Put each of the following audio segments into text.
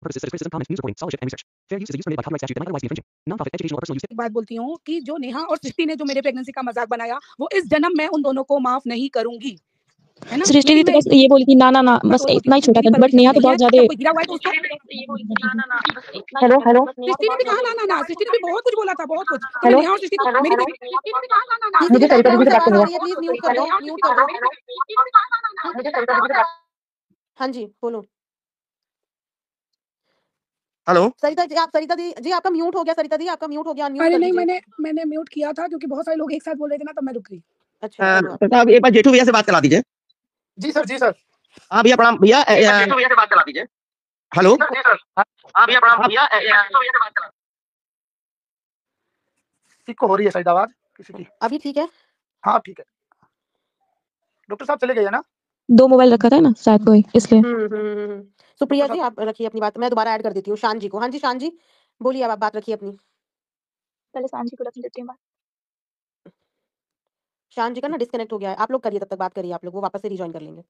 एक बात बोलती हूँ कि जो नेहा और सृष्टि ने जो मेरे प्रेगनेंसी का मजाक बनाया, वो इस जन्म में उन दोनों को माफ नहीं करूंगी, है ना। सृष्टि दी तो बस ये बोली थी ना ना ना, बस इतना ही छोटा था, बट नेहा तो बहुत ज्यादा। हेलो हेलो, सृष्टि ने भी कहा ना ना ना, सृष्टि ने भी बहुत कुछ बोला था, बहुत कुछ। तो हेलो, नेहा और सृष्टि को मेरी मुझे सरिता दीदी से बात करनी है। प्लीज म्यूट कर दो, म्यूट कर दो। हाँ जी बोलो। हेलो सरिता जी, आप सरिता जी आपका म्यूट हो गया। सरिता दी आपका म्यूट हो गया, अनम्यूट अरे कर नहीं, दीजिए। मैंने म्यूट किया था क्योंकि बहुत सारे लोग एक साथ बोल रहे थे ना, तब मैं रुक गई। अच्छा प्रताप, एक बार जेठू भैया से बात करा दीजिए। जी सर, जी सर। हाँ भैया प्रणाम भैया। जेठू भैया से बात करा दीजिए। हेलो जी सर। हाँ भैया प्रणाम भैया। ठीक को हो रही है शायद आवाज किसी की। अभी ठीक है? हाँ ठीक है। डॉक्टर साहब चले गए ना? 2 मोबाइल रखा था ना शायद कोई, इसलिए। सुप्रिया जी आप रखिए अपनी बात, मैं दोबारा ऐड कर देती हूँ शान जी को। हाँ जी शान जी बोलिए, अब आप बात रखिए अपनी। पहले शान जी को रख लेती हूँ बात। शान जी का ना डिस्कनेक्ट हो गया है, आप लोग करिए, तब तक बात करिए आप लोग, वो वापस से रिजॉइन कर लेंगे।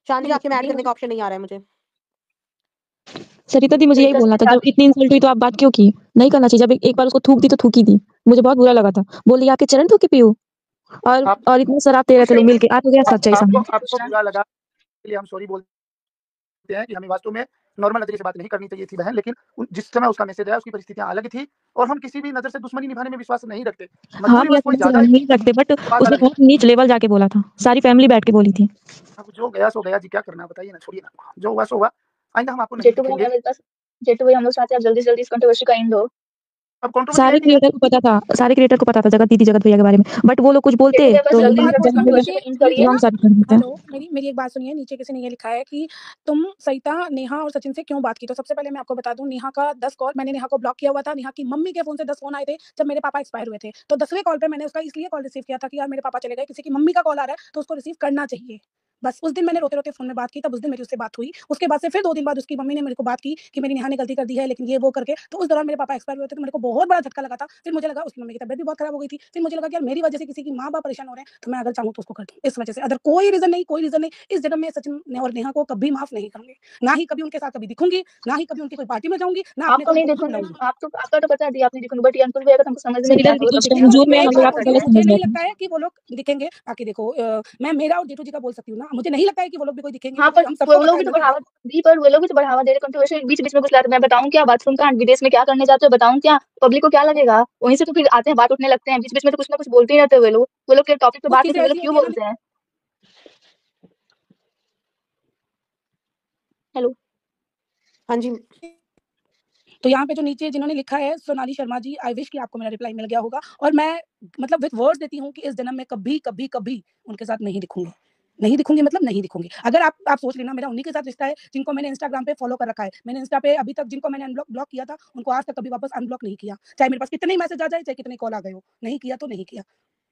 शान जी आपके में ऐड करने का ऑप्शन नहीं आ रहा है मुझे। सरिता दी मुझे यही बोलना था, जब इतनी इंसल्ट हुई तो आप बात क्यों की? नहीं करना चाहिए। जब एक बार उसको थूक दी तो थूकी दी, मुझे बहुत बुरा लगा था। बोल दिया आपके चरण थूके पीयू, और इतनी शराब दे रहे थे लोग मिलके। आ तो गया सच्चाई सामने। आपको बुरा लगा इसलिए हम सॉरी बोलते हैं कि हमें वास्तव में नॉर्मल नजरिए से बात नहीं करनी चाहिए थी बहन, लेकिन जिस समय उसका मैसेज आया उसकी परिस्थितियां अलग थी और हम किसी भी नजर से दुश्मनी निभाने में विश्वास नहीं रखते। हाँ भैया, कोई ज्यादा नहीं रखते, बट उसने बहुत नीच लेवल जाके बोला था। सारी फैमिली बैठ के बोली थी। अब जो गया सो गया जी, क्या करना बताइए ना, छोड़िए ना, जो हुआ सो हुआ। आइंदा हम आपको नहीं जेठू दिखेंगे। भैया हम लोग चाहते हैं आप जल्दी से जल्दी इस कंट्रोवर्सी का एंड दो। अब कंट्रोवर्सी सारे क्रिएटर को पता था, सारे क्रिएटर को पता था जगत दीदी जगत भैया के बारे में, बट वो लोग कुछ बोलते तो हेलो, रॉन्ग मेरी एक बात सुनिए। नीचे किसी ने ये लिखा है कि तुम सरिता, नेहा और सचिन से क्यों बात की। तो सबसे पहले मैं आपको बता दूं, नेहा का 10 कॉल मैंने नेहा को ब्लॉक किया हुआ था। नेहा की मम्मी के फोन से 10 फोन आए थे जब मेरे पापा एक्सपायर हुए थे। तो 10वें कॉल पे मैंने उसका इसलिए कॉल रिसीव किया था कि यार मेरे पापा चले गए, किसी की मम्मी का कॉल आ रहा है तो उसको रिसीव करना चाहिए। बस उस दिन मैंने रोते रोते फोन में बात की, तब उस दिन मेरी उससे बात हुई। उसके बाद से फिर 2 दिन बाद उसकी मम्मी ने मेरे को बात की कि मेरी नेहा ने गलती कर दी है, लेकिन ये वो करके। तो उस दौरान मेरे पापा एक्सपायर हुए थे, तो मेरे को बहुत बड़ा झटका लगा था। फिर मुझे लगा उसकी मम्मी की तबीयत भी बहुत खराब हो गई थी। फिर मुझे लगा कि यार मेरी वजह से किसी की माँ बाप परेशान हो रहे हैं, तो मैं अगर चाहूँ तो उसको कर दूँ। इस वजह से, अदर कोई रीजन नहीं, कोई रीजन नहीं। इस जन्म में सचिन और नेहा को कभी माफ नहीं करूंगी, ना ही कभी उनके साथ कभी दिखूंगी, ना ही कभी उनकी कोई पार्टी में जाऊंगी, ना आप तो नहीं देखोगे, आप तो आपका तो बता दिया आपने देखोगे, बट ये अंकुल भैया का तुमको समझ में नहीं आता। मुझे नहीं लगता है कि वो लोग दिखेंगे। बाकी देखो, मैं मेरा और जेठू जी का बोल सकती हूँ ना, मुझे नहीं लगता है कि वो लोग भी कोई दिखेंगे। हाँ, पर वो लोग भी तो बढ़ावा दी, पर वो लोग भी तो बढ़ावा दे रहे कंट्रोवर्सी। बीच-बीच में कुछ ला रहे। मैं बताऊं क्या, बाथरूम का विदेश में क्या करने जाते हो बताऊं क्या? पब्लिक को क्या लगेगा? वहीं से तो फिर आते हैं, बात उठने लगते हैं। बीच-बीच में तो कुछ ना कुछ बोलते ही रहते हैं वो लोग। वो लोग के टॉपिक पे बात नहीं, वो लोग क्यों बोलते हैं? हेलो, हाँ जी। तो यहाँ पे जो नीचे जिन्होंने लिखा है, सोनाली शर्मा जी, आई विश कि आपको मेरा रिप्लाई मिल गया होगा। और मैं मतलब विद वर्ड्स देती हूँ कि इस जन्म में कभी कभी कभी उनके साथ नहीं दिखूंगी, नहीं दिखूंगी, मतलब नहीं दिखूंगी। अगर आप सोच लेना, मेरा उन्हीं के साथ रिश्ता है जिनको मैंने इंस्टाग्राम पे फॉलो कर रखा है। मैंने इंस्टा पे अभी तक जिनको मैंने ब्लॉक किया था, उनको आज तक कभी वापस अनब्लॉक नहीं किया, चाहे मेरे पास कितने ही मैसेज आ जाए, चाहे कितने कॉल आ गए हो। नहीं किया तो नहीं किया।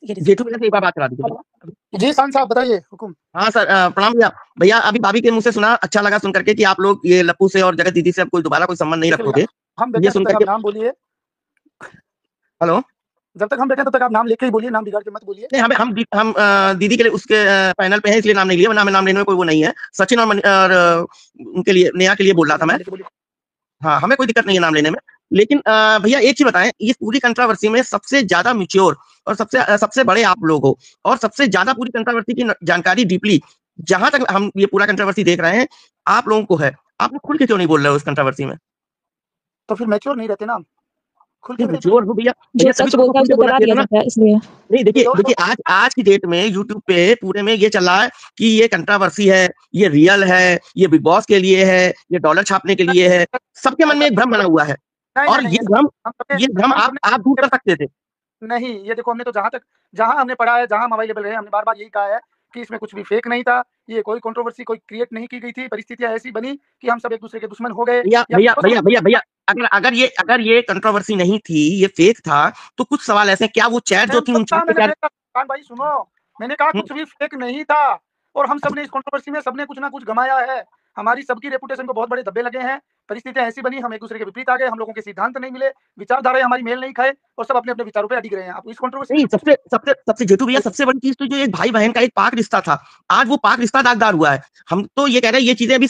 जेठू भैया से एक बार बात करा दीजिए। जी शान साहब बताइए, हुकुम। हाँ सर, प्रणाम भैया। भैया अभी भाभी के मुंह से सुना, अच्छा लगा सुन करके कि आप लोग ये लप्पू से और जगत दीदी से अब कोई दोबारा कोई संबंध नहीं रखोगे। हम ये सुन करके नाम बोलिए। हेलो, जब तक हम बैठे तब तक आप नाम लेके ही बोलिए, नाम बिगाड़ के मत बोलिए। नहीं, हम दीदी के लिए उसके पैनल पे है इसलिए नाम नहीं लिया, वरना नाम लेने में कोई वो नहीं है। सचिन और उनके लिए, नेहा के लिए बोल रहा था मैं। हाँ, हमें कोई दिक्कत नहीं है नाम लेने में। लेकिन भैया एक चीज बताएं, इस पूरी कंट्रोवर्सी में सबसे ज्यादा मैच्योर और सबसे बड़े आप लोग हो, और सबसे ज्यादा पूरी कंट्रोवर्सी की जानकारी डीपली, जहां तक हम ये पूरा कंट्रोवर्सी देख रहे हैं, आप लोगों को है। आप लोग खुल के क्यों नहीं बोल रहे हो इस कंट्रोवर्सी में? तो फिर मैच्योर नहीं रहते ना, खुल के मैच्योर हो भैया, जो सच बोलता है उसको दबा दिया जाता है, इसलिए। नहीं देखिए आज की डेट में यूट्यूब पे पूरे में ये चल रहा है कि ये कंट्रोवर्सी है, ये रियल है, ये बिग बॉस के लिए है, ये डॉलर छापने के लिए है। सबके मन में एक भ्रम बना हुआ है, और ये भ्रम आप दूर कर सकते थे। नहीं, ये देखो, हमने तो जहां हमने पढ़ा है, जहां हम अवेलेबल रहे, हमने बार-बार यही कहा है कि इसमें कुछ भी फेक नहीं था। ये कोई कंट्रोवर्सी कोई क्रिएट नहीं की गई थी। परिस्थितियां ऐसी बनी कि हम सब एक दूसरे के दुश्मन हो गए। भैया, अगर ये कंट्रोवर्सी नहीं थी, ये फेक था, तो कुछ सवाल ऐसे, क्या वो चैट जो थी उन भाई सुनो, मैंने कहा कुछ भी फेक नहीं था, और हम सब ने इस कंट्रोवर्सी में सबने कुछ ना कुछ गमाया है। हमारी सबकी रेपुटेशन को बहुत बड़े धब्बे लगे हैं। परिस्थितियां ऐसी बनी, हम एक दूसरे के विपरीत आ गए, हम लोगों के सिद्धांत नहीं मिले, विचारधाराएं हमारी मेल नहीं खाए और सब अपने अपने विचारों पे अडिग रहे हैं। आप इस कंट्रोवर्सी नहीं, सबसे सबसे सबसे जेठू भैया सबसे बड़ी चीज तो जो एक भाई बहन का एक पाक रिश्ता था, आज वो पाक रिश्ता दागदार हुआ है। हम तो ये कह रहे हैं ये चीजें अभी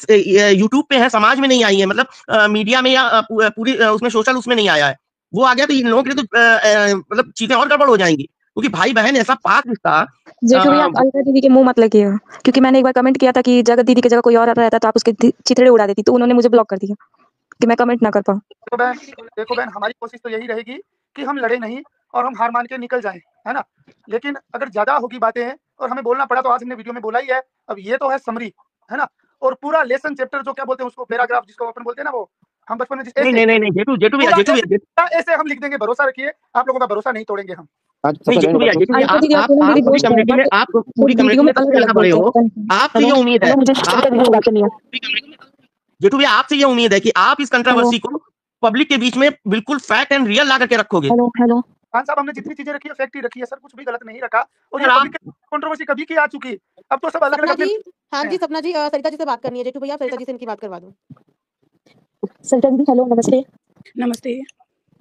यूट्यूब पे है, समाज में नहीं आई है, मतलब मीडिया में या पूरी उसमें सोशल उसमें नहीं आया है। वो आ गया तो इन लोगों के लिए तो मतलब चीजें और गड़बड़ हो जाएंगी, क्योंकि भाई बहन ऐसा पाक रिश्ता। जेठू भैया, आप अलका दीदी के मुंह मत लगिए, क्योंकि मैंने एक बार कमेंट किया था कि जगत दीदी की जगह कोई और रहता तो आप उसके चिथड़े उड़ा देती, तो उन्होंने मुझे ब्लॉक कर दिया कि मैं कमेंट ना कर पाऊँ। देखो बहन, हमारी कोशिश तो यही रहेगी कि हम लड़े नहीं और हम हार मान के निकल जाएं, है ना। लेकिन अगर ज्यादा होगी बातें और हमें बोलना पड़ा तो आज हमने वीडियो में बोला ही है। अब ये तो है समरी, है ना, और पूरा लेसन चैप्टर जो क्या बोलते हैं उसको, पैराग्राफ जिसको अपन बोलते हैं ना, वो हम बचपन में जिस नहीं जेठू भैया ऐसे हम लिख देंगे, भरोसा रखिए, आप लोगों का भरोसा नहीं तोड़ेंगे हम। नहीं जेठू भैया, आप पूरी कम्युनिटी में, आप पूरी कम्युनिटी में सबसे ज्यादा बड़े हो, आपसे ये उम्मीद है, जेठू भैया आपसे ये उम्मीद है कि आप इस कंट्रोवर्सी को पब्लिक के बीच में बिल्कुल फैक्ट एंड रियल ला करके रखोगे। हेलो खान साहब, हमने जितनी चीजें रखी है फैक्ट ही रखी है सर, कुछ भी गलत नहीं रखा। और ये कंट्रोवर्सी कभी की आ चुकी है, अब तो सब अलग अलग। हाँ जी सपना जी, सरिता जी से बात करनी है। जेठू भैया सरिता जी से इनकी बात करवा दो। सरिता दीदी हेलो, नमस्ते। नमस्ते।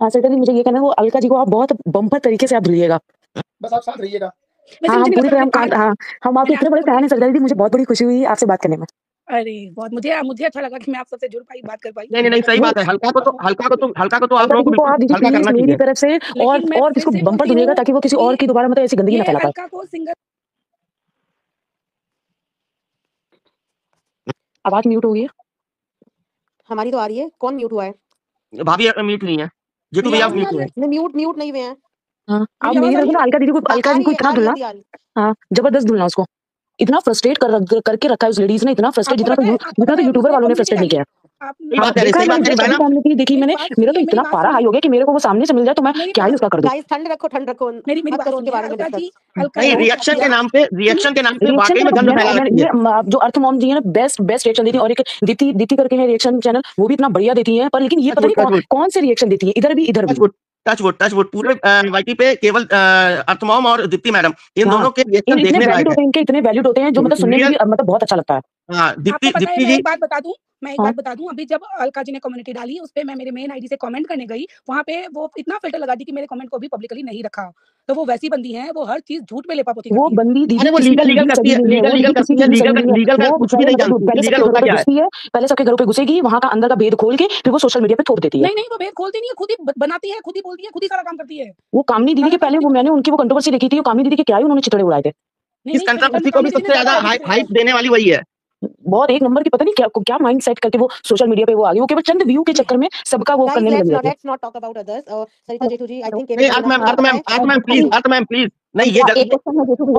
हाँ सरिता दीदी, मुझे ये कहना है वो अलका जी को आप बहुत बम्पर तरीके से आप धुलिएगा, बस आप साथ रहिएगा। हाँ हम पूरी तरह हम आपके इतने बड़े फैन हैं सरिता दीदी, मुझे बहुत बड़ी खुशी हुई आपसे बात करने में। अरे बहुत मुझे अच्छा लगा कि मैं आप सबसे जुड़ पाई, बात कर पाई। नहीं सही बात है। हल्का को तो आप लोगों को आप हल्का करना चाहिए मेरी तरफ से, और किसको बम्पर धुलिएगा ताकि वो किसी और की दोबारा मतलब ऐसी गंदगी ना फैला पाए। हल्का को सिंगल आवाज म्यूट हो गई है, हमारी तो आ रही है। कौन म्यूट हुआ है? भाभी म्यूट नहीं है, जेठू भैया म्यूट हुए हैं। म्यूट नहीं हुए हैं। हाँ आप मेरी तरफ ना अलका दीदी को इतना धुलना, हाँ जबरदस्त धुलना उसको, इतना फ्रस्ट्रेट करके रखा है उस लेडीज ने, इतना फ्रस्ट्रेट जितना तो यूट्यूबर वालों ने फ्रस्ट्रेट नहीं किया। देखी मैंने, मेरा तो इतना पारा हाई हो गया कि मेरे को वो सामने से मिल जाए तो मैं क्या ही उसका कर दूं। ठंड रखो मेरी मत करो उनके बारे में अलका जी, डिस्कस। नहीं, रिएक्शन के नाम पे वाकई में गंद फैला रखी है। जो अर्थ मॉम जी है ना, बेस्ट रिएक्शन देती है, और एक दीदी करके है रिएक्शन चैनल, वो भी इतना बढ़िया देती है, पर लेकिन ये पता नहीं कौन से रिएक्शन देती है, इधर भी इधर भी। टचवुड पूरे वाईटी पे केवल अर्थमॉम और दीप्ति मैडम, इन दोनों के रिएक्शन देखने लायक है। इनके इतने वैलिड होते हैं जो मतलब सुनने में भी मतलब बहुत अच्छा लगता है। हाँ दीप्ति जी, मैं एक बात बता दूं, अभी जब अलका जी ने कम्युनिटी डाली उस पे मैं मेरे मेन आईडी से कमेंट करने गई, वहां पे वो इतना फिल्टर लगा दी कि मेरे कमेंट को भी पब्लिकली नहीं रखा। तो वो वैसी बंदी है, वो हर चीज झूठ पे लेपापोती करती है। वो बंदी दीदी वो लीगल करती है, लीगल का कुछ भी नहीं जानती। लीगल होता क्या है? पहले सबके घरों पे घुसेगी, वहां का अंदर का भेद खोल के फिर वो सोशल मीडिया पे थोप देती है। नहीं वो भेद खोलती नहीं है, खुद ही बनाती है, खुद ही बोलती है, खुद ही सारा काम करती है। वो कामनी दीदी के पहले मैंने उनकी वो कंट्रोवर्सी देखी थी, वो कामनी दीदी के क्या ही उन्होंने चितड़े उड़ाए थे। इस कंट्रोवर्सी को भी सबसे ज्यादा हाइप देने वाली वही है। बहुत एक नंबर की, पता नहीं क्या माइंड सेट करके वो सोशल मीडिया पे वो आ गई, वो केवल चंद व्यू के चक्कर में सबका वो करने लग गई। Let's not talk about others. Sarita जेठू जी, आई थिंक प्लीज नहीं, ये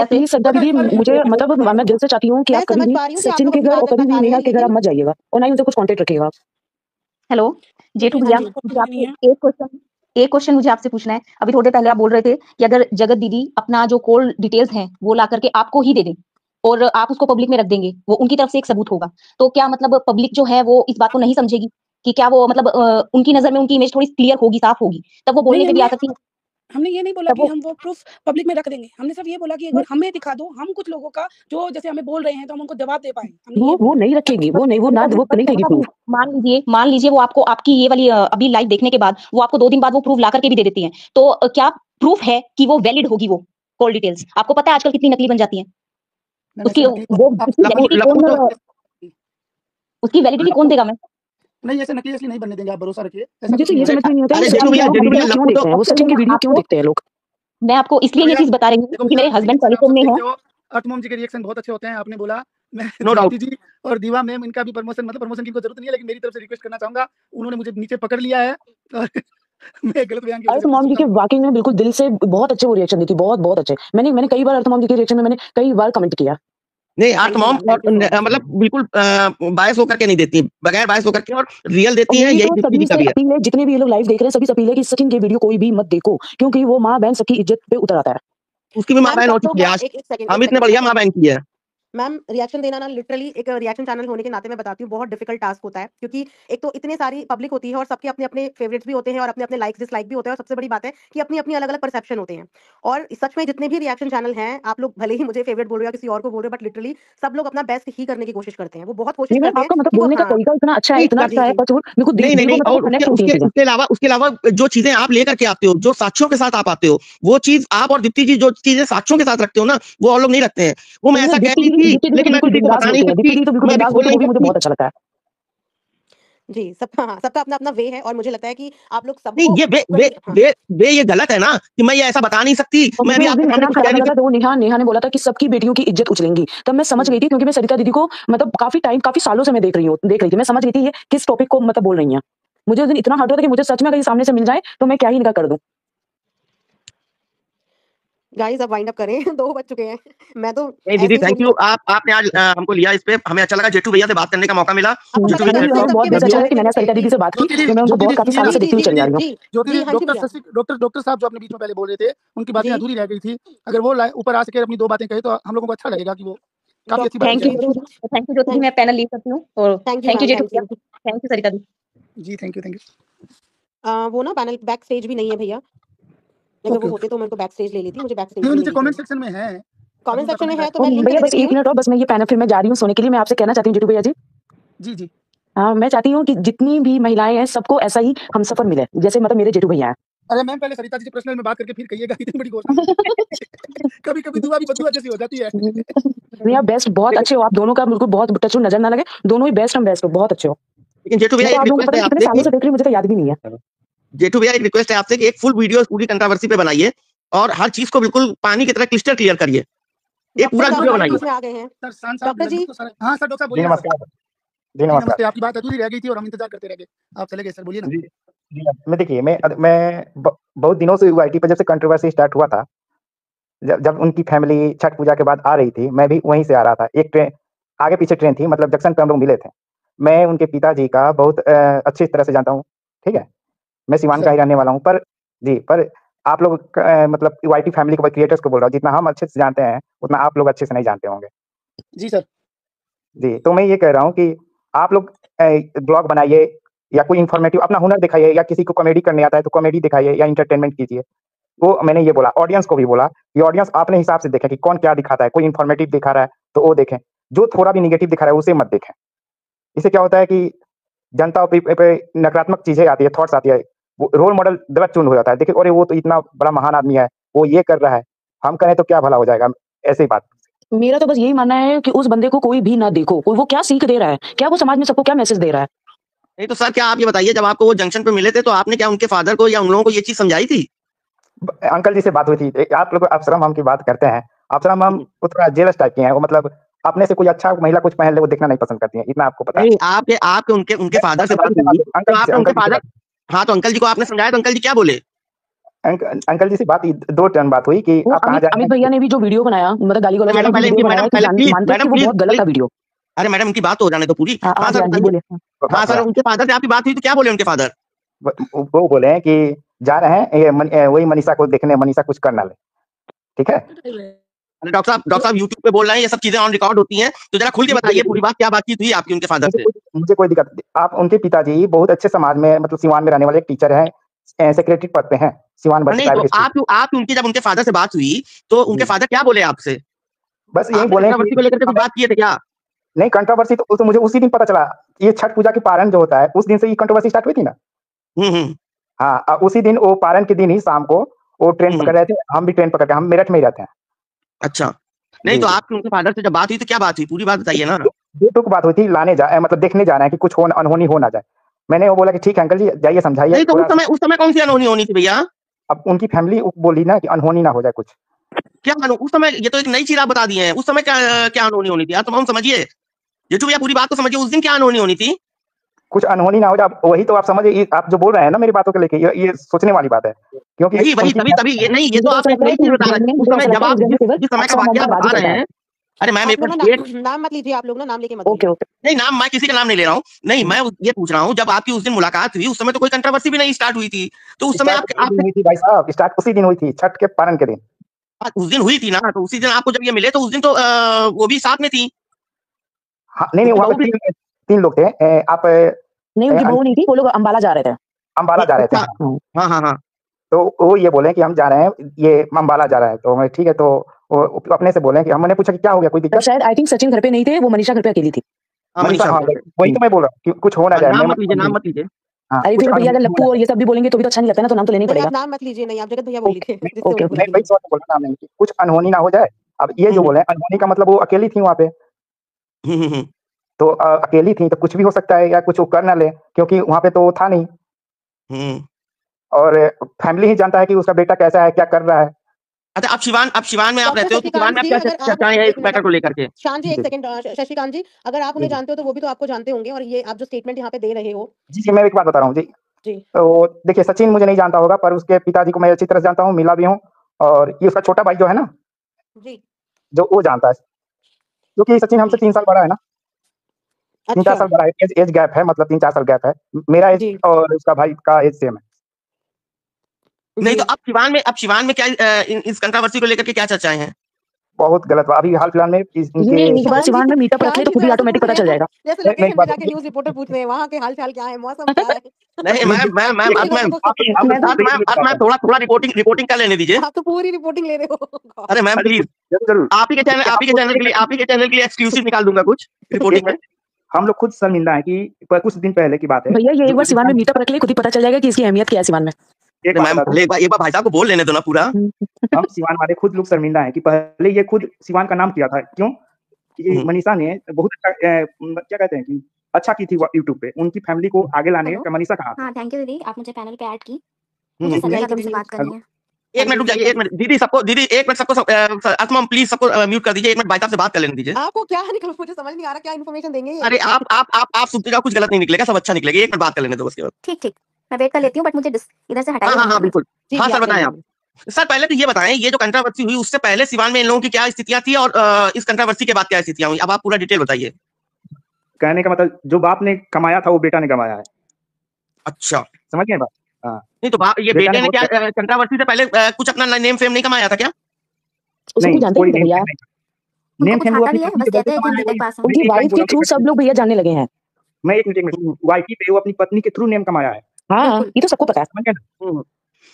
प्लीज सरिता दीदी, मुझे मतलब मैं दिल से चाहती हूँ कि आप कभी भी सचिन के घर और कभी भी नेहा के घर आप मत जाइएगा, और ना ही उनसे कुछ कॉन्टेक्ट रखिएगा। हेलो जेठू भैया, एक क्वेश्चन मुझे आपसे पूछना है। अभी थोड़े पहले आप बोल रहे थे कि अगर जगत दीदी अपना जो कॉल डिटेल्स हैं वो ला करके आपको ही दे दें और आप उसको पब्लिक में रख देंगे, वो उनकी तरफ से एक सबूत होगा, तो क्या मतलब पब्लिक जो है वो इस बात को नहीं समझेगी कि क्या वो मतलब उनकी नजर में उनकी इमेज थोड़ी क्लियर होगी, साफ होगी, तब वो बोलने पे भी आ सकती है? हमने ये नहीं बोला कि हम वो प्रूफ पब्लिक में रख देंगे, हमने सिर्फ ये बोला कि एक बार हमें दिखा दो, हम कुछ लोगों का जो जैसे हमें बोल रहे हैं तो हम उनको जवाब दे पाए। वो नहीं रखेंगी, वो नहीं देगी प्रूफ। मान लीजिए वो आपको आपकी ये वाली अभी लाइव देखने के बाद वो आपको 2 दिन बाद वो प्रूफ ला करके भी दे देती है, तो क्या प्रूफ है कि वो वैलिड होगी वो कॉल डिटेल्स? आपको पता है आजकल कितनी नकली बन जाती है, उसकी वैलिडिटी कौन देगा? मैं नहीं, ऐसे नकली असली नहीं बनने देंगे, आप भरोसा रखिए। मुझे तो ये समझ में नहीं आता है क्यों देखते हैं वो सचिन की वीडियो क्यों देखते हैं लोग। मैं आपको इसलिए ये चीज बता रही हूँ क्योंकि मेरे हस्बैंड टेलीफोन में है। अर्थमॉम जी के रिएक्शन बहुत अच्छे होते हैं, आपने बोला, मैं नो डाउट जी और दीवा मैम, इनका भी प्रमोशन की कोई जरूरत नहीं है, लेकिन मेरी तरफ से रिक्वेस्ट करना चाहूंगा, उन्होंने मुझे नीचे पकड़ लिया है और मैं गलत बयान की अर्थमॉम जी के वाकई में बिल्कुल दिल से बहुत अच्छे वो रिएक्शन देती, बहुत अच्छे। मैंने कई बार अर्थमॉम जी के रिएक्शन में मैंने कई बार कमेंट किया। नहीं, अर्थमॉम मतलब बिल्कुल बायस होकर के नहीं देती, बगैर बायस होकर के, और रियल देती है। यही दीप्ति जी का भी है। जितने भी ये लोग लाइव देख रहे हैं सभी अपील है कि सचिन की वीडियो कोई भी मत देखो, क्योंकि वो माँ बहन सबकी इज्जत पे उतर आता है। उसकी भी माँ बहन हो चुकी है, आज हम इतने बढ़िया माँ बहन की है। मैम रिएक्शन देना ना लिटरली एक रिएक्शन चैनल होने के नाते मैं बताती हूँ बहुत डिफिकल्ट टास्क होता है, क्योंकि एक तो इतने सारी पब्लिक होती है और सबके अपने अपने फेवरेट्स भी होते हैं और अपने अपने लाइक डिसलाइक भी होते हैं, और सबसे बड़ी बात है कि अपनी अपनी अलग अलग परसेप्शन होते हैं। और सच में जितने भी रिएक्शन चैनल हैं, आप लोग भले ही मुझे फेवरेट बोल रहे हो या किसी और को बोल रहे हो, बट लिटरली सब लोग अपना बेस्ट ही करने की कोशिश करते हैं। वो बहुत कोशिश नहीं मैम, करते हैं आपका मतलब कि वो बोलने का हाँ तरीका इतना अच्छा है, नहीं इतना जी अच्छा है जी प्रचुर, मेरे को नहीं नहीं दिल को नहीं, मतलब और कनेक्ट होती है चीजें। उसके अलावा जो चीजें आप लेकर के आते हो, जो साक्ष्यों के साथ आप आते हो, वो चीज आप और दीप्ति जी जो चीजें साक्ष्यों के साथ रखते हो ना, वो और लोग नहीं रखते हैं। वो मैं नहीं, ऐसा कह दीप्ति रही दी थी, दीप्ति दी तो लेकिन मैं बिल्कुल किसी को बिंदास बता नहीं बोलती है, सकती, दीप्ति दी तो बिल्कुल मैं अभी बिंदास बोल बोलती है, नहीं वो भी मुझे सकती। बहुत अच्छा लगता है। जी सबका अपना अपना वे है, और मुझे लगता है कि आप लोग नहीं, सबको ये इक्वली हाँ वे ये गलत है ना कि मैं ये ऐसा बता नहीं सकती। और मैं मुझे भी उस आपके दिन सामने इतना कुछ कह खराब रही लगा थी। था, वो नेहा ने बोला था कि सबकी बेटियों की इज्जत उछलेंगी, तब मैं समझ गई थी, क्योंकि मैं सरिता दीदी को मतलब काफी सालों से मैं देख रही थी, मैं समझ गई थी ये किस टॉपिक को मतलब बोल रही हैं। मुझे उस दिन इतना हर्ट हुआ था कि मुझे सच में अगर ये सामने से मिल जाए तो मैं क्या ही इनका कर दूं। गाइस अब वाइंड अप करें 2 बज चुके हैं। मैं तो नहीं ऐसे दीदी, ही थैंक सोच यू, आपने आज हमको लिया इस पे, हमें अच्छा लगा, जेठू भैया से बात करने का मौका मिला। आपको पता जेठू है भैया ना मुझे हम बहुत सबके बहुत विचार अच्छा लगा कि एक मैंने सरिता जैसे दीदी जी से बात की, ज्योति दी, जो मैं उनको ज्योति दी बहुत काफी सुनिए सालों ना, से देखती हुई चली आ रही हूँ। जी ज्योति जी दी, हाँ जी भैया डॉक्टर साहब जो अपने बीच में पहले बोल रहे थे, उनकी बातें जी अधूरी रह गई थी। अगर वो ऊपर आ सके अपनी 2 बातें कहे तो हम लोगों को अच्छा लगेगा कि वो काफी अच्छी बातें डॉक्टर थैंक यू कही। जेठू थैंक यू ज्योति दी, थैंक मैं पैनल लीव करती हूँ, और thank you thank you ma'am जेठू थैंक भैया, यू। थैंक यू सरिता दी। जी थैंक यू। वो ना पैनल बैक स्टेज भी नहीं है भैया, अगर वो ओके होते तो मेरे को बैक स्टेज ले लेती, मुझे बैक स्टेज नहीं, भी नहीं नीचे दिख कमेंट रही। सेक्शन में है, आप कमेंट उनका सेक्शन में कमेंट है तो है। मैं लिंक भैया दे बस देती एक हूँ। मिनट और, बस मैं ये पैनल फिर मैं जा रही हूँ सोने के लिए। मैं आपसे कहना चाहती हूँ जेठू भैया जी, जी जी मैं चाहती हूँ कि जितनी भी महिलाएं हैं सबको ऐसा ही हमसफर मिले, जैसे मतलब मेरे जेठू भैया हैं। अरे मैम, पहले सरिता जी से पर्सनल में बात करके फिर कहिएगा, इतनी बड़ी घोषणा कभी कभी दुआ भी बदुआ जैसी हो जाती है। नहीं आप बेस्ट, बहुत अच्छे हो आप दोनों, का बिल्कुल बहुत टच नजर ना लगे, दोनों ही बेस्ट, हम बेस्ट हो, बहुत अच्छे हो। लेकिन जेठू भैया मैं तो एक आप लोगों को रिक्वेस्ट पता है नहीं कितने आपसे सालों कि से देख रही हूँ, मुझे तो याद भी नहीं है। जेठू भैया एक रिक्वेस्ट है आपसे कि एक फुल वीडियो पूरी कंट्रोवर्सी पे बनाइए और हर चीज को बिल्कुल पानी की तरह क्लिस्टर क्लियर करिए, एक पूरा डॉक्टर साहब वीडियो हमारे बनाइए। बीच में आ गए हैं। सर शान साहब डॉक्टर जी लगभग तो सारे, हाँ सर, डॉक्टर साहब जी बोलिए ना सर। नमस्कार। जी जी नमस्कार। नमस्ते, आपकी बात अधूरी रह गई थी और हम इंतजार करते रह गए, आप चले गए सर, बोलिए ना। जी जी मैं देखिए, मैं बहुत दिनों से यूआईटी पर जब से कंट्रोवर्सी स्टार्ट हुआ था, जब उनकी फैमिली छठ पूजा के बाद आ रही थी, मैं भी वहीं से आ रहा था। एक ट्रेन आगे पीछे ट्रेन थी, मतलब जंक्शन पे हम लोग मिले थे। मैं उनके पिताजी का बहुत अच्छी तरह से जानता हूँ, ठीक है। मैं सिवान का ही रहने वाला हूँ, पर आप लोग मतलब यूआईटी फैमिली को, क्रिएटर्स को बोल रहा हूँ, जितना हम अच्छे से जानते हैं उतना आप लोग अच्छे से नहीं जानते होंगे। जी सर। जी, तो मैं ये कह रहा हूँ कि आप लोग ब्लॉग बनाइए या कोई इन्फॉर्मेटिव अपना हुनर दिखाइए, या किसी को कॉमेडी करने आता है तो कॉमेडी दिखाइए या एंटरटेनमेंट कीजिए। वो मैंने ये बोला, ऑडियंस को भी बोला कि ऑडियंस अपने हिसाब से देखे कि कौन क्या दिखाता है। कोई इन्फॉर्मेटिव दिखा रहा है तो वो देखें, जो थोड़ा भी निगेटिव दिखा रहा है उसे मत देखें। इससे क्या होता है कि जनता पे नकारात्मक चीजें आती है, थॉट्स आती है, वो रोल मॉडल गलत चुन हो जाता है। देखिए, अरे वो तो इतना बड़ा महान आदमी है, वो ये कर रहा है, हम करें तो क्या भला हो जाएगा, ऐसे ही बात। मेरा तो बस यही मानना है कि उस बंदे को कोई भी ना देखो, कोई वो क्या सीख दे रहा है, क्या वो समाज में सबको क्या मैसेज दे रहा है। नहीं तो सर, क्या आप ये बताइए, जब आपको वो जंक्शन पे मिले थे तो आपने क्या उनके फादर को या उन लोगों को ये चीज समझाई थी? अंकल जी से बात हुई थी। आप लोग अफसरम हम की बात करते हैं, अफसरम हम थोड़ा जेलस टाइप के हैं, वो मतलब अपने से कोई अच्छा महिला कुछ पहन ले वो देखना नहीं पसंद करती है, इतना आपको पता है। नहीं, आपके आपके उनके उनके फादर से बात हुई तो आपने उनके फादर, हाँ तो अंकल जी को आपने समझाया तो अंकल जी क्या बोले? अंकल जी से बात 2 टर्न बात हुई कि आप कहाँ जा रहे अमित हैं। भैया ने भी जो वीडियो बनाया, मतलब गाली गलौज वाला मैडम पहले वीडियो इनकी, बनाया मैडम कि पहले प्लीज, मानते हैं कि मैडम वो प्लीज, बहुत गलत था वीडियो। अरे मैडम इनकी बात तो हो जाने दो पूरी। हाँ हाँ सर जी बताइए। बोलिए। हाँ सर, उनके फादर से आपकी बात हुई तो क्या बोले उनके फादर? वो बोले हैं कि जा रहे हैं वही मनीषा को देखने, मनीषा कुछ करना ले, ठीक है। अरे डॉक्टर साहब यूट्यूब पे बोल रहे हैं, ये सब चीजें ऑन रिकॉर्ड होती हैं, तो जरा खुल के बताइए पूरी बात, क्या बातचीत हुई आपकी उनके फादर से? मुझे कोई दिक्कत नहीं। आप उनके पिताजी बहुत अच्छे समाज में, मतलब सिवान में रहने वाले एक टीचर हैं, सेक्रेटरी पद पे हैं सिवान बस नहीं तो प्राइवेट आप उनके, जब उनके फादर से बात हुई तो उनके फादर क्या बोले आपसे? बस यही आपने बोले कंट्रोवर्सी को लेकर के कुछ बात किए थे क्या? नहीं, कंट्रोवर्सी तो मुझे उसी दिन पता चला। ये छठ पूजा के पारण जो होता है उस दिन से ये कंट्रोवर्सी स्टार्ट हुई थी ना। हाँ, उसी दिन, वो पारण के दिन ही शाम को वो ट्रेन पकड़ रहे थे, हम भी ट्रेन पकड़ के, हम मेरठ में ही रहते हैं। अच्छा, नहीं तो आपके उनके फादर से जब बात हुई तो क्या बात हुई, पूरी बात बताइए ना। दो बात हुई थी, मतलब देखने जाना है कि कुछ अनहोनी हो ना जाए। मैंने वो बोला कि ठीक है अंकल जी, जाइए समझाइए। नहीं तो उस समय कौन सी अनहोनी होनी थी भैया? अब उनकी फैमिली बोली ना कि अनहोनी ना हो जाए कुछ। क्या उस समय, ये तो एक नई चीज आप बता दी है, उस समय क्या अनहोनी होनी थी यार, तुम समझिए जेठू भैया, पूरी बात तो समझिए, उस दिन क्या अनहोनी होनी थी? कुछ अनहोनी ना हो जाए, वही तो आप समझिए। आप जो बोल रहे हैं ना मेरी बातों को लेके, ये सोचने वाली बात है, क्योंकि वही तभी ये नहीं, ये तो आप एक नई चीज बता रहे हैं। उस समय जब आप जिस समय का वाकया आप बता रहे हैं, अरे मैम एक नाम मत लीजिए, आप लोग ना नाम लेके मत। ओके नहीं, नाम मैं किसी का नाम नहीं ले रहा हूँ। नहीं, मैं ये पूछ रहा हूँ, जब आपकी उस दिन मुलाकात हुई उस समय तो कोई कंट्रोवर्सी भी नहीं स्टार्ट हुई थी, तो उस समय आप हुई थी भाई साहब, स्टार्ट उसी दिन हुई थी, छठ के पारण के दिन। उस दिन हुई थी ना, तो उसी दिन आपको जब ये मिले तो उस दिन तो वो भी साथ में थी। हाँ, नहीं वहाँ पे तीन लोग थे। आप नहीं, उनकी बहू नहीं थी, वो लोग अंबाला जा रहे थे। अंबाला जा रहे थे। हाँ हाँ हाँ। तो वो ये बोले कि हम जा रहे हैं, ये अंबाला जा रहा है। तो मैं ठीक है, तो वो अपने से बोले कि हमने पूछा कि क्या हो गया, कोई दिक्कत? शायद आई थिंक सचिन घर पे नहीं थे, वो मनीषा घर पे अकेली थी। मनीषा, हाँ, वही तो मैं बोल रहा हूँ कि कुछ हो ना जाए। नाम मत लीजिए, नाम मत लीजिए। हाँ, अरे फिर भैया अगर लप्पू और ये सब भी बोलेंगे तो भी तो अच्छा नहीं लगता ना, तो नाम तो लेना ही नहीं, पड़ेगा। आप नाम मत लीजिए, नहीं आप जगत भैया बोल लीजिए। ओके मैं वही सवाल बोल रहा, नाम नहीं, कि कुछ अनहोनी ना हो जाए। अब ये जो बोले अनहोनी का मतलब वो अकेली थी वहाँ पे, तो अकेली थी तो कुछ भी हो सकता है, या कुछ वो कर ना ले, क्योंकि वहाँ पे तो वो था नहीं। और फैमिली ही जानता है कि उसका बेटा कैसा है, क्या कर रहा है। अच्छा, आप शिवान में आप रहते हो, तो शिवान में आप क्या चर्चाएं हैं इस मैटर को लेकर के? शान जी एक सेकंड, शशिकांत जी, अगर आप उन्हें जानते हो तो वो भी तो आपको जानते होंगे, और ये आप जो स्टेटमेंट यहाँ पे दे रहे हो। जी, मैं एक बात बता रहा हूँ जी। तो देखिए, सचिन मुझे नहीं जानता होगा, पर उसके पिताजी को मैं अच्छी तरह से जानता हूँ, मिला भी हूँ। और ये उसका छोटा भाई जो है ना जी, जो वो जानता है, क्योंकि सचिन हमसे 3 साल बड़ा है ना। 3-4 साल बड़ा है, एज गैप है, मतलब 3-4 साल गैप है। मेरा एज और उसका भाई का एज सेम है। नहीं तो अब शिवान में क्या इस कंट्रोवर्सी को लेकर के क्या चर्चाएं हैं? बहुत गलत बात। अभी हाल फिलहाल में ये एक बार शिवान में मीटअप रख ले तो खुद ही ऑटोमेटिक पता चल जाएगा। जैसे लोकेशन पे जाके न्यूज़ रिपोर्टर पूछ रहे हैं वहाँ के हालचाल क्या है, मौसम क्या है। नहीं मैम, अब थोड़ा रिपोर्टिंग कर लेने दीजिए। आप तो पूरी रिपोर्टिंग ले रहे हो। अरे मैम प्लीज, आप ही के चैनल के लिए एक्सक्लूसिव निकाल दूंगा कुछ रिपोर्टिंग में। हम लोग खुद शर्मिंदा है कि कुछ दिन पहले की बात है भैया, ये एक बार सिवान में मीटअप रख ले, खुद ही पता चल जाएगा कि इसकी अहमियत क्या है सिवान में। एक बार भाई साहब को बोल लेने दो ना पूरा। हम सिवान वाले खुद लोग शर्मिंदा है कि पहले ये खुद सिवान का नाम किया था। क्यों? कि मनीषा ने बहुत अच्छा, क्या कहते हैं कि अच्छा की थी यूट्यूब पे, उनकी फैमिली को आगे लाने का मनीषा कहा। हाँ, थैंक यू दीदी, आप मुझे पैनल पे ऐड की। मुझे संजय मैडम से बात करनी है। एक मिनट रुक जाइए, एक मिनट दीदी, एक मिनट सबको आत्मा प्लीज सबको म्यूट कर दीजिए। एक मिनट भाई साहब से बात कर लेने दीजिए। आपको क्या निकल, मुझे समझ नहीं आ रहा क्या इन्फॉर्मेशन देंगे। अरे आप सुनते जाओ, कुछ गलत नहीं निकलेगा, सब अच्छा निकलेगा। एक मिनट बात कर लेने दो उसके बाद। ठीक, मैं वेट कर लेती हूँ, बट मुझे इधर से हटाइए। हाँ बिल्कुल। हाँ सर, बताएं आप। सर पहले तो ये बताएं, ये जो कंट्रोवर्सी हुई उससे पहले सिवान में इन लोगों की क्या स्थितियां थी, और इस कंट्रोवर्सी के बाद क्या स्थितियां हुई, अब आप पूरा डिटेल बताइए। कहने का मतलब, जो बाप ने कमाया था वो बेटा ने कमाया है। अच्छा, समझ गए बात? हाँ। नहीं तो ये बेटे ने क्या कंट्रोवर्सी से पहले कुछ अपना नेम फेम नहीं कमाया था क्या? नहीं, कोई भैया नेम फेम वो बस कहते हैं कि हम बीटेक पास हैं। उनकी वाइफ के थ्रू सब लोग भैया जानने लगे हैं। मैं एक मिनट, वाइफ पे वो अपनी पत्नी के थ्रू नेम कमाया है। हाँ, ये तो सबको पता है।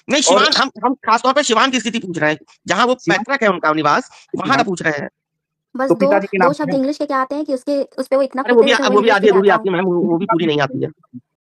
नहीं शिवान, हम खासतौर पे शिवान की स्थिति पूछ रहे हैं, जहाँ वो पैतृक है उनका निवास, वहाँ का पूछ रहे हैं। बस दो शब्द इंग्लिश के क्या आते हैं कि उस पे वो इतना वो भी आती है मैम, वो भी पूरी नहीं आती है।